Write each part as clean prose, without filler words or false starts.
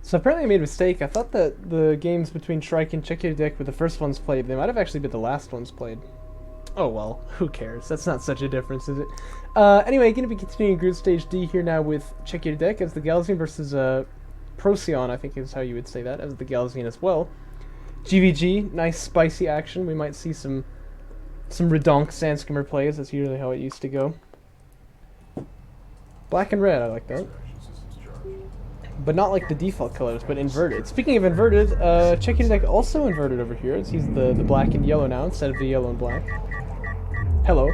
So apparently I made a mistake. I thought that the games between Shrike and Çekirdek were the first ones played. They might have actually been the last ones played. Oh well, who cares? That's not such a difference, is it? Anyway, going to be continuing Group Stage D here now with Çekirdek as the Galzian versus Procyon, I think is how you would say that, as the Galzian as well. GVG, nice spicy action. We might see some redonk sandskimmer plays. That's usually how it used to go. Black and red, I like that. But not like the default colors, but inverted. Speaking of inverted, Çekirdek also inverted over here. It's he's the black and yellow now instead of the yellow and black. Hello.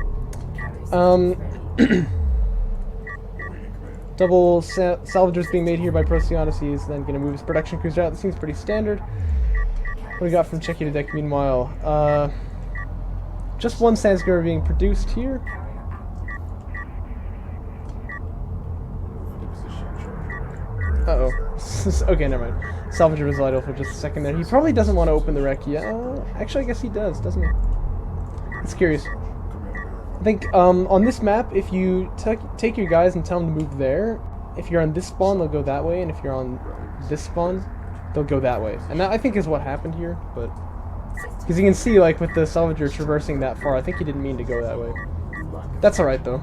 Double salvagers being made here by Procyon. He's then going to move his production cruiser out. This seems pretty standard. What do we got from Çekirdek meanwhile? Just one sandskimmer being produced here. Uh-oh. Okay, never mind. Salvager was idle for just a second there. He probably doesn't want to open the wreck yet. Actually, I guess he does, doesn't he? It's curious. I think on this map, if you take your guys and tell them to move there, if you're on this spawn, they'll go that way, and if you're on this spawn, they'll go that way. And that, I think, is what happened here, but... Because you can see, like, with the Salvager traversing that far, I think he didn't mean to go that way. That's alright, though.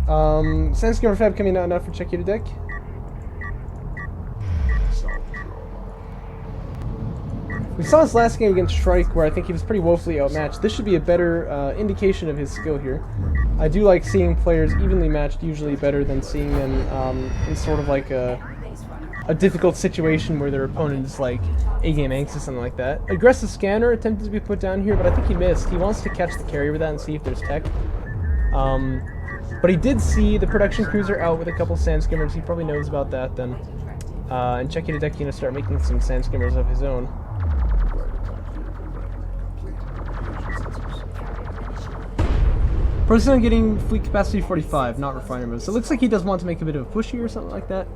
Sandskimmer Fab coming out now for Çekirdek. We saw his last game against Shrike, where I think he was pretty woefully outmatched. This should be a better indication of his skill here. I do like seeing players evenly matched usually better than seeing them in sort of like a difficult situation where their opponent is like A-game anxious, something like that. Aggressive scanner attempted to be put down here, but I think he missed. He wants to catch the carry with that and see if there's tech. But he did see the production cruiser out with a couple sandskimmers. He probably knows about that then. And Çekirdek going to start making some sandskimmers of his own. Procyon getting fleet capacity 45, not refinery mode. So it looks like he does want to make a bit of a push here or something like that.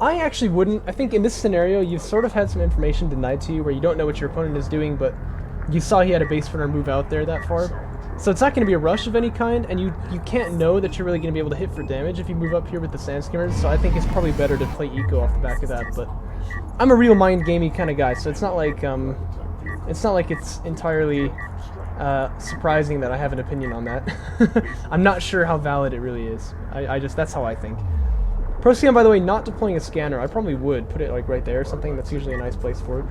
I actually wouldn't. I think in this scenario, you've sort of had some information denied to you where you don't know what your opponent is doing, but you saw he had a base runner move out there that far. So it's not going to be a rush of any kind, and you can't know that you're really going to be able to hit for damage if you move up here with the sandskimmers, so I think it's probably better to play eco off the back of that, but I'm a real mind-gamey kind of guy, so it's not like it's entirely surprising that I have an opinion on that. I'm not sure how valid it really is. I just, that's how I think. Procyon, by the way, not deploying a scanner. I probably would put it like right there or something. That's usually a nice place for it.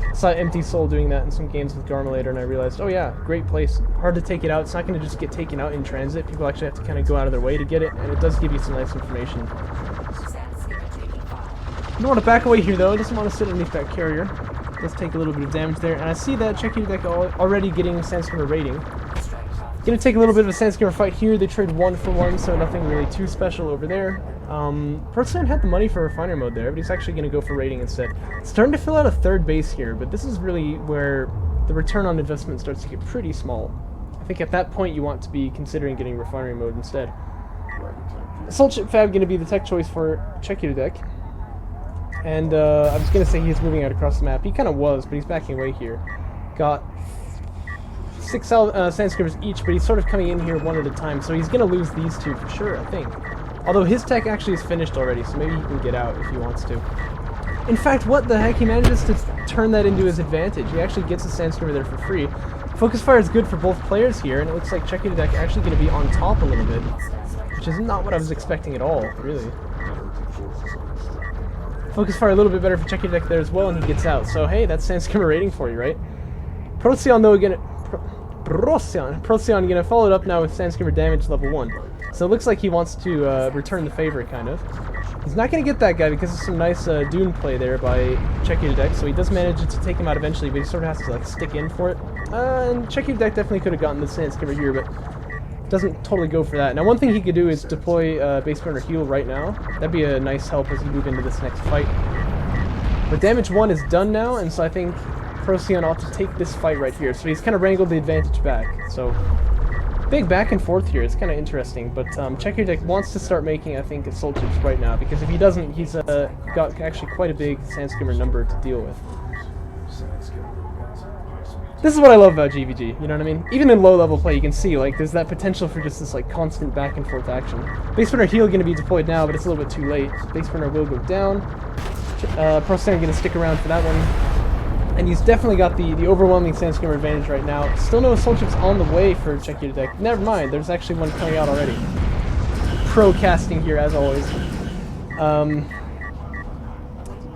I saw Empty Soul doing that in some games with Garmulator, and I realized, oh yeah, great place. Hard to take it out. It's not going to just get taken out in transit. People actually have to kind of go out of their way to get it, and it does give you some nice information. You don't want to back away here, though. Doesn't want to sit underneath that carrier. Does take a little bit of damage there, and I see that Çekirdek already getting sandskimmer rating. Gonna take a little bit of a sandskimmer fight here. They trade 1 for 1, so nothing really too special over there. Procyon had the money for refinery mode there, but he's actually gonna go for rating instead. Starting to fill out a third base here, but this is really where the return on investment starts to get pretty small. I think at that point you want to be considering getting refinery mode instead. Assault Ship Fab gonna be the tech choice for Çekirdek. And I was going to say he's moving out across the map. He kind of was, but he's backing away here. Got 6 sandskimmers each, but he's sort of coming in here one at a time, so he's going to lose these two for sure, I think. Although his tech actually is finished already, so maybe he can get out if he wants to. In fact, what the heck? He manages to turn that into his advantage. He actually gets a sandskimmer there for free. Focus fire is good for both players here, and it looks like Çekirdek actually going to be on top a little bit, which is not what I was expecting at all, really. Focus fire a little bit better for Çekirdek there as well, and he gets out. So hey, that's sandskimmer rating for you, right? Procyon though Procyon gonna follow it up now with sandskimmer damage level 1. So it looks like he wants to return the favor, kind of. He's not gonna get that guy because of some nice Dune play there by Çekirdek. So he does manage to take him out eventually, but he sort of has to like stick in for it. And Çekirdek definitely could have gotten the sandskimmer here, but doesn't totally go for that. Now one thing he could do is deploy base burner heal right now. That'd be a nice help as you move into this next fight. But damage 1 is done now, and so I think Procyon ought to take this fight right here. So he's kind of wrangled the advantage back. So big back and forth here. It's kind of interesting. But Çekirdek wants to start making, I think, assault ships right now, because if he doesn't, he's got actually quite a big sandskimmer number to deal with. This is what I love about GVG, you know what I mean? Even in low-level play, you can see, like, there's that potential for just this, like, constant back-and-forth action. Base runner heal gonna be deployed now, but it's a little bit too late. Base runner will go down. Procyon gonna stick around for that one. And he's definitely got the overwhelming Sandscreamer advantage right now. Still no assault ships on the way for Çekirdek. Never mind, there's actually one coming out already. Pro casting here, as always.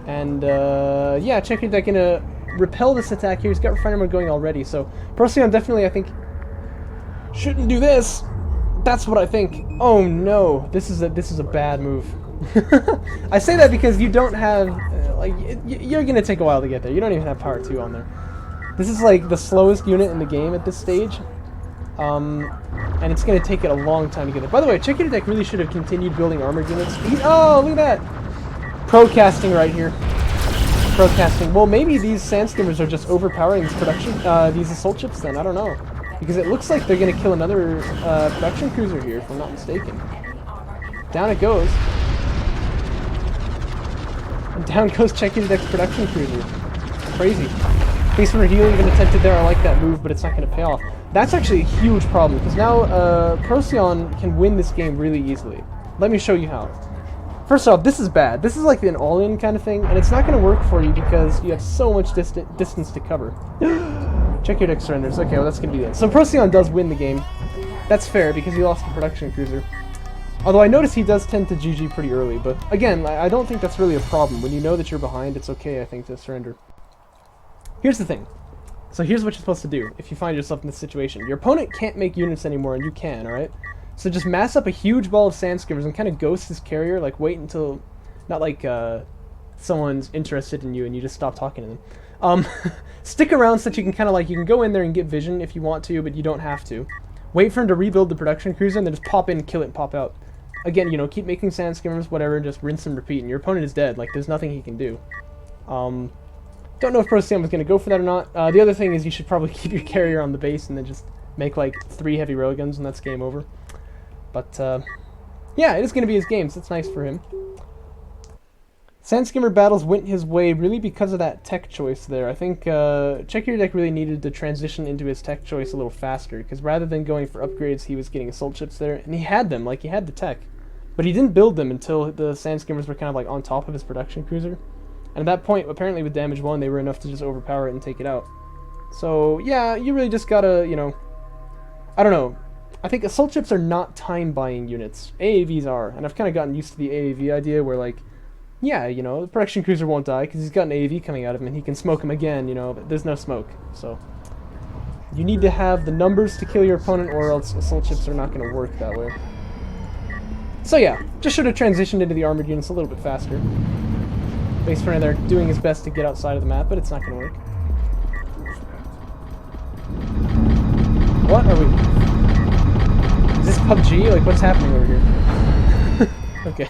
Yeah, Çekirdek gonna repel this attack here. He's got Refiner Mode going already, so Procyon definitely, I think, shouldn't do this. That's what I think. Oh no, this is a bad move. I say that because you don't have, you're gonna take a while to get there. You don't even have power 2 on there. This is like the slowest unit in the game at this stage, and it's gonna take it a long time to get there. By the way, Çekirdek really should have continued building armored units. Oh, look at that! Pro casting right here. Procasting. Well, maybe these Sandscreamers are just overpowering this production, these assault ships then, I don't know. Because it looks like they're gonna kill another production cruiser here, if I'm not mistaken. Down it goes. And down goes Çekirdek's production cruiser. Crazy. Base runner heal even attempted there, I like that move, but it's not gonna pay off. That's actually a huge problem, because now Procyon can win this game really easily. Let me show you how. First off, this is bad. This is like an all-in kind of thing, and it's not going to work for you because you have so much distance to cover. Çekirdek surrenders. Okay, well that's going to be it. So Procyon does win the game. That's fair because he lost the production cruiser. Although I notice he does tend to GG pretty early, but again, I don't think that's really a problem. When you know that you're behind, it's okay, I think, to surrender. Here's the thing. So here's what you're supposed to do if you find yourself in this situation. Your opponent can't make units anymore, and you can, alright? So just mass up a huge ball of Sandscreamers and kind of ghost his carrier, like wait until, not like someone's interested in you and you just stop talking to them. Stick around so that you can kind of like, you can go in there and get vision if you want to, but you don't have to. Wait for him to rebuild the production cruiser and then just pop in, kill it, and pop out. Again, you know, keep making Sandscreamers, whatever, just rinse and repeat, and your opponent is dead, like there's nothing he can do. Don't know if Procyon was going to go for that or not. The other thing is you should probably keep your carrier on the base and then just make like 3 heavy railguns and that's game over. But, yeah, it is going to be his game, so it's nice for him. Sandscreamer battles went his way really because of that tech choice there. I think Çekirdek really needed to transition into his tech choice a little faster, because rather than going for upgrades, he was getting assault ships there, and he had them, like he had the tech. But he didn't build them until the Sandscreamers were kind of like on top of his production cruiser. And at that point, apparently with damage 1, they were enough to just overpower it and take it out. So, yeah, you really just gotta, you know, I don't know. I think assault ships are not time-buying units. AAVs are, and I've kind of gotten used to the AAV idea where, like, yeah, you know, the production cruiser won't die because he's got an AAV coming out of him and he can smoke him again, you know, but there's no smoke. So, you need to have the numbers to kill your opponent or else assault ships are not going to work that way. So yeah, just should have transitioned into the armored units a little bit faster. Base runner there doing his best to get outside of the map, but it's not going to work. What are we... Is this PUBG? Like, what's happening over here? Okay.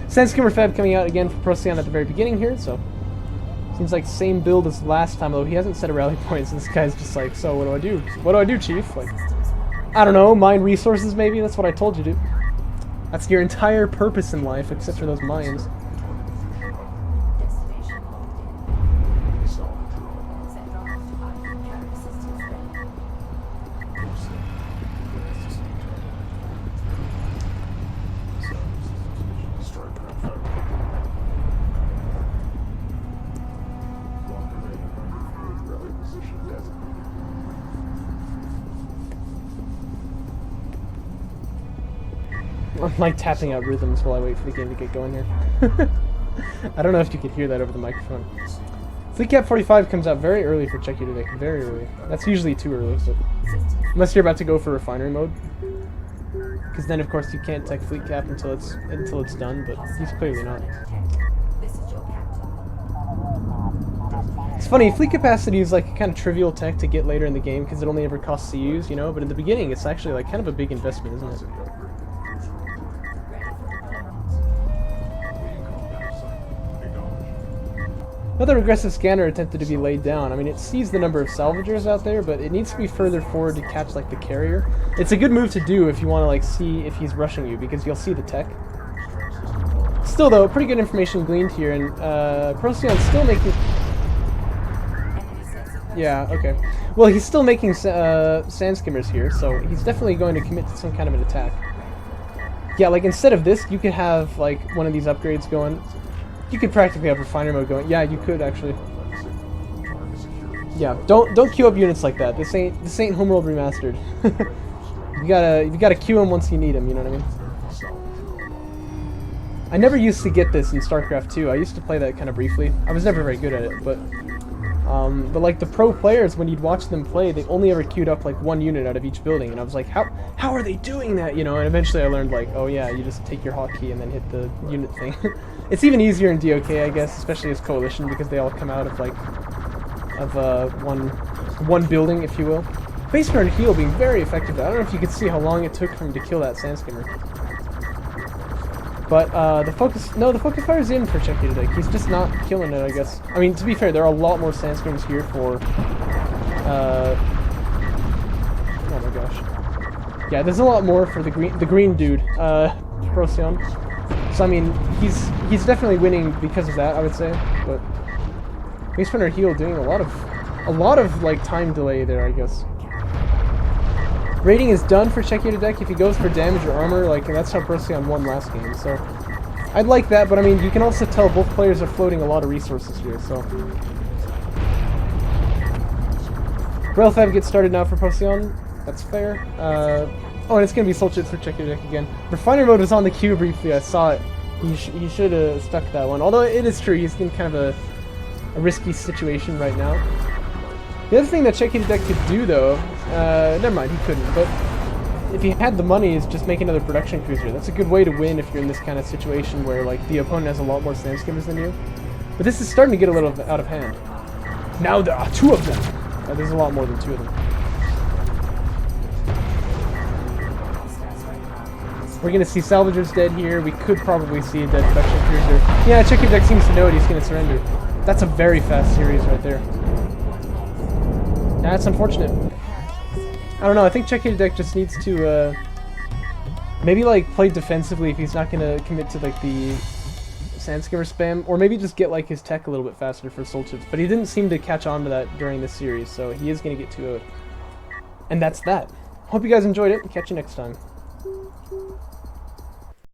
Sandscreamer Fab coming out again for Procyon at the very beginning here, so... Seems like same build as last time, though he hasn't set a rally point, so this guy's just like, so what do I do? What do I do, Chief? Like, I don't know, mine resources maybe? That's what I told you to do. That's your entire purpose in life, except for those mines. I'm like tapping out rhythms while I wait for the game to get going here. I don't know if you could hear that over the microphone. Fleet Cap 45 comes out very early for Çekirdek, very early. That's usually too early, so unless you're about to go for refinery mode, because then of course you can't tech Fleet Cap until it's done. But he's clearly not. It's funny, fleet capacity is like a kind of trivial tech to get later in the game because it only ever costs CUs, you know. But in the beginning, it's actually like kind of a big investment, isn't it? Another aggressive scanner attempted to be laid down. I mean, it sees the number of salvagers out there, but it needs to be further forward to catch, like, the carrier. It's a good move to do if you want to, like, see if he's rushing you, because you'll see the tech. Still, though, pretty good information gleaned here, and Procyon's still making... Yeah, okay. Well, he's still making sand skimmers here, so he's definitely going to commit to some kind of an attack. Yeah, like instead of this, you could have like one of these upgrades going. You could practically have refiner mode going. Yeah, you could actually. Yeah, don't queue up units like that. This ain't Homeworld Remastered. you gotta queue them once you need them. You know what I mean? I never used to get this in StarCraft 2. I used to play that kind of briefly. I was never very good at it, but like the pro players, when you'd watch them play, they only ever queued up like one unit out of each building, and I was like, how are they doing that? You know, and eventually I learned like, oh yeah, you just take your hotkey and then hit the unit thing. It's even easier in DOK, I guess, especially as Coalition, because they all come out of like one building, if you will. Base Burn Heal being very effective. I don't know if you could see how long it took for him to kill that Sand Skimmer. But the focus fire's in for Çekirdek. He's just not killing it, I guess. I mean, to be fair, there are a lot more Sand Skimmers here for. Oh my gosh. Yeah, there's a lot more for the green dude, Procyon. So I mean, he's definitely winning because of that, I would say. But Base Runner Heal doing a lot of like time delay there, I guess. Rating is done for Çekirdek if he goes for damage or armor, like, and that's how Procyon won last game, so I'd like that, but I mean, you can also tell both players are floating a lot of resources here, so. Relfab gets started now for Procyon, that's fair. Oh, and it's gonna be Solchit for Çekirdek again. Refiner mode was on the queue briefly, I saw it. He should have stuck that one, although it is true, he's in kind of a risky situation right now. The other thing that Çekirdek could do, though, never mind, he couldn't, but if he had the money, is just make another production cruiser. That's a good way to win if you're in this kind of situation where, like, the opponent has a lot more Sand Skimmers than you. But this is starting to get a little out of hand. Now there are two of them! There's a lot more than two of them. We're gonna see Salvagers dead here. We could probably see a dead production cruiser. Yeah, Çekirdek seems to know it. He's gonna surrender. That's a very fast series right there. Yeah, that's unfortunate. I don't know, I think Çekirdek just needs to, maybe, like, play defensively if he's not gonna commit to, like, the Sand Skimmer spam, or maybe just get, like, his tech a little bit faster for Soul Chips, but he didn't seem to catch on to that during this series, so he is gonna get 2-0'd. And that's that. Hope you guys enjoyed it, catch you next time.